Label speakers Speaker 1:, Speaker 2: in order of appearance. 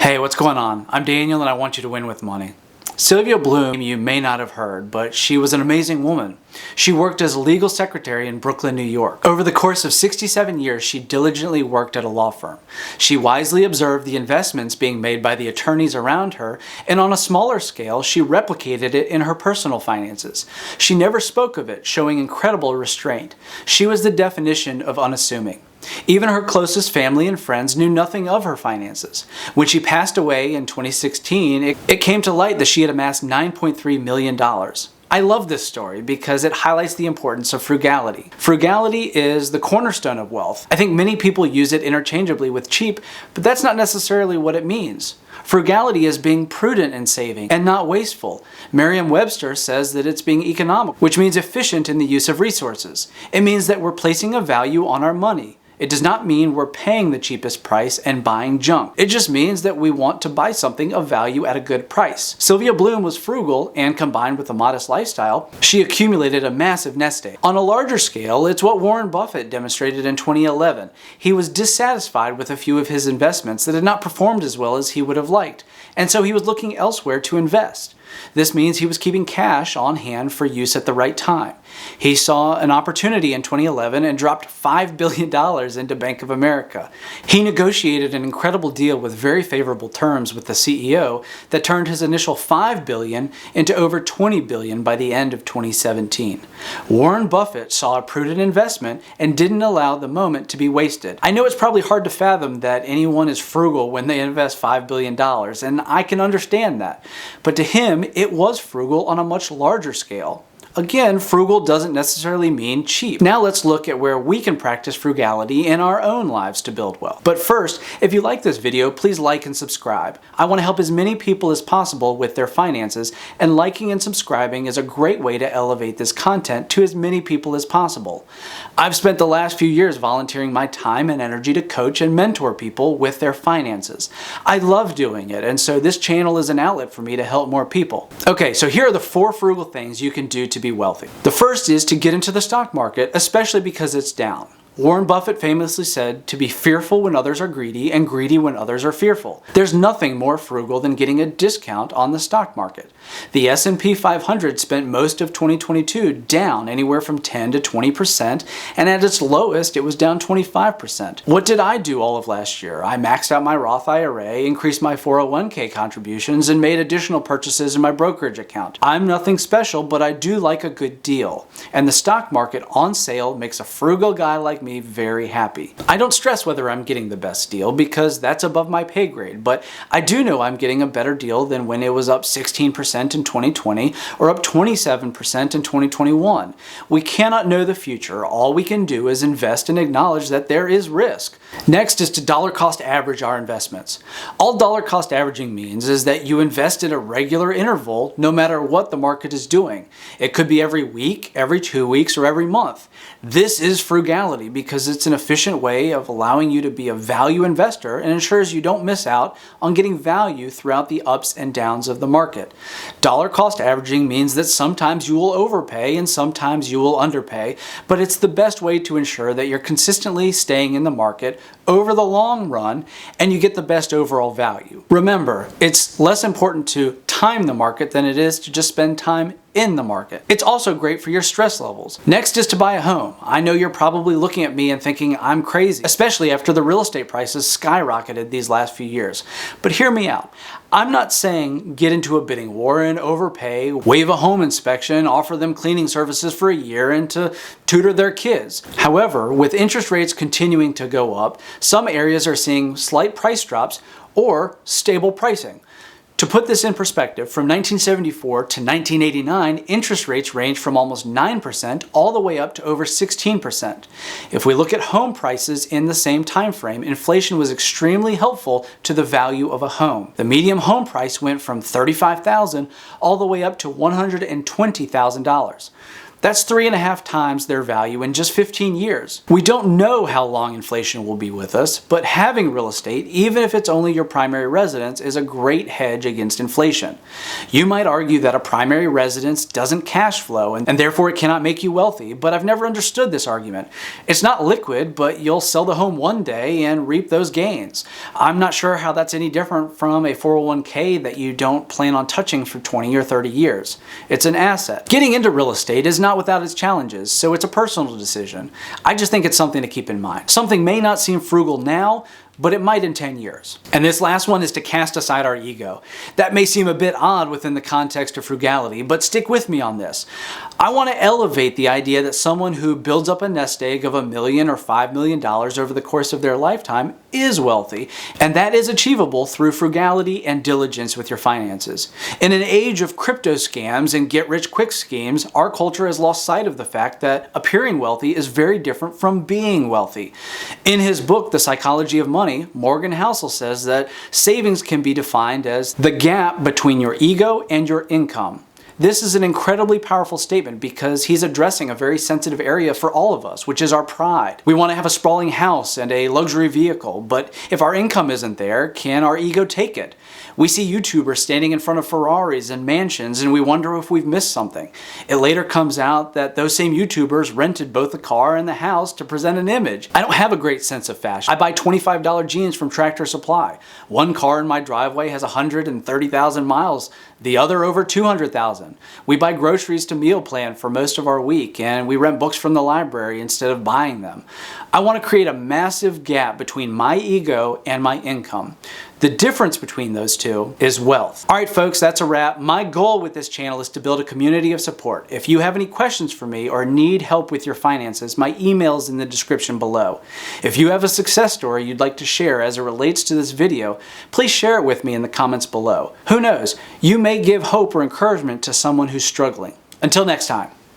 Speaker 1: Hey, what's going on? I'm Daniel and I want you to win with money. Sylvia Bloom, you may not have heard, but she was an amazing woman. She worked as a legal secretary in Brooklyn, New York. Over the course of 67 years, she diligently worked at a law firm. She wisely observed the investments being made by the attorneys around her, and on a smaller scale, she replicated it in her personal finances. She never spoke of it, showing incredible restraint. She was the definition of unassuming. Even her closest family and friends knew nothing of her finances. When she passed away in 2016, it came to light that she had amassed $9.3 million. I love this story because it highlights the importance of frugality. Frugality is the cornerstone of wealth. I think many people use it interchangeably with cheap, but that's not necessarily what it means. Frugality is being prudent in saving and not wasteful. Merriam-Webster says that it's being economical, which means efficient in the use of resources. It means that we're placing a value on our money. It does not mean we're paying the cheapest price and buying junk. It just means that we want to buy something of value at a good price. Sylvia Bloom was frugal, and combined with a modest lifestyle, she accumulated a massive nest egg. On a larger scale, it's what Warren Buffett demonstrated in 2011. He was dissatisfied with a few of his investments that had not performed as well as he would have liked, and so he was looking elsewhere to invest. This means he was keeping cash on hand for use at the right time. He saw an opportunity in 2011 and dropped $5 billion into Bank of America. He negotiated an incredible deal with very favorable terms with the CEO that turned his initial $5 billion into over $20 billion by the end of 2017. Warren Buffett saw a prudent investment and didn't allow the moment to be wasted. I know it's probably hard to fathom that anyone is frugal when they invest $5 billion, and I can understand that. But to him, it was frugal on a much larger scale. Again, frugal doesn't necessarily mean cheap. Now let's look at where we can practice frugality in our own lives to build wealth. But first, if you like this video, please like and subscribe. I want to help as many people as possible with their finances, and liking and subscribing is a great way to elevate this content to as many people as possible. I've spent the last few years volunteering my time and energy to coach and mentor people with their finances. I love doing it, and so this channel is an outlet for me to help more people. Okay, so here are the 4 frugal things you can do to be wealthy. The first is to get into the stock market, especially because it's down. Warren Buffett famously said to be fearful when others are greedy and greedy when others are fearful. There's nothing more frugal than getting a discount on the stock market. The S&P 500 spent most of 2022 down anywhere from 10 to 20%, and at its lowest it was down 25%. What did I do all of last year? I maxed out my Roth IRA, increased my 401k contributions, and made additional purchases in my brokerage account. I'm nothing special, but I do like a good deal, and the stock market on sale makes a frugal guy like me very happy. I don't stress whether I'm getting the best deal because that's above my pay grade, but I do know I'm getting a better deal than when it was up 16% in 2020 or up 27% in 2021. We cannot know the future. All we can do is invest and acknowledge that there is risk. Next is to dollar cost average our investments. All dollar cost averaging means is that you invest at a regular interval no matter what the market is doing. It could be every week, every 2 weeks, or every month. This is frugality because it's an efficient way of allowing you to be a value investor and ensures you don't miss out on getting value throughout the ups and downs of the market. Dollar cost averaging means that sometimes you will overpay and sometimes you will underpay, but it's the best way to ensure that you're consistently staying in the market over the long run and you get the best overall value. Remember, it's less important to time the market than it is to just spend time in the market. It's also great for your stress levels. Next is to buy a home. I know you're probably looking at me and thinking I'm crazy, especially after the real estate prices skyrocketed these last few years. But hear me out. I'm not saying get into a bidding war and overpay, waive a home inspection, offer them cleaning services for a year, and to tutor their kids. However, with interest rates continuing to go up, some areas are seeing slight price drops or stable pricing. To put this in perspective, from 1974 to 1989, interest rates ranged from almost 9% all the way up to over 16%. If we look at home prices in the same time frame, inflation was extremely helpful to the value of a home. The median home price went from $35,000 all the way up to $120,000. That's 3.5 times their value in just 15 years. We don't know how long inflation will be with us, but having real estate, even if it's only your primary residence, is a great hedge against inflation. You might argue that a primary residence doesn't cash flow and therefore it cannot make you wealthy, but I've never understood this argument. It's not liquid, but you'll sell the home one day and reap those gains. I'm not sure how that's any different from a 401k that you don't plan on touching for 20 or 30 years. It's an asset. Getting into real estate is not without its challenges, so it's a personal decision. I just think it's something to keep in mind. Something may not seem frugal now, but it might in 10 years. And this last one is to cast aside our ego. That may seem a bit odd within the context of frugality, but stick with me on this. I want to elevate the idea that someone who builds up a nest egg of $1 million or $5 million over the course of their lifetime is wealthy, and that is achievable through frugality and diligence with your finances. In an age of crypto scams and get-rich-quick schemes, our culture has lost sight of the fact that appearing wealthy is very different from being wealthy. In his book, The Psychology of Money, Morgan Housel says that savings can be defined as the gap between your ego and your income. This is an incredibly powerful statement because he's addressing a very sensitive area for all of us, which is our pride. We want to have a sprawling house and a luxury vehicle, but if our income isn't there, can our ego take it? We see YouTubers standing in front of Ferraris and mansions and we wonder if we've missed something. It later comes out that those same YouTubers rented both the car and the house to present an image. I don't have a great sense of fashion. I buy $25 jeans from Tractor Supply. One car in my driveway has 130,000 miles, the other over 200,000. We buy groceries to meal plan for most of our week, and we rent books from the library instead of buying them. I want to create a massive gap between my ego and my income. The difference between those two is wealth. All right, folks, that's a wrap. My goal with this channel is to build a community of support. If you have any questions for me or need help with your finances, my email is in the description below. If you have a success story you'd like to share as it relates to this video, please share it with me in the comments below. Who knows, you may give hope or encouragement to someone who's struggling. Until next time.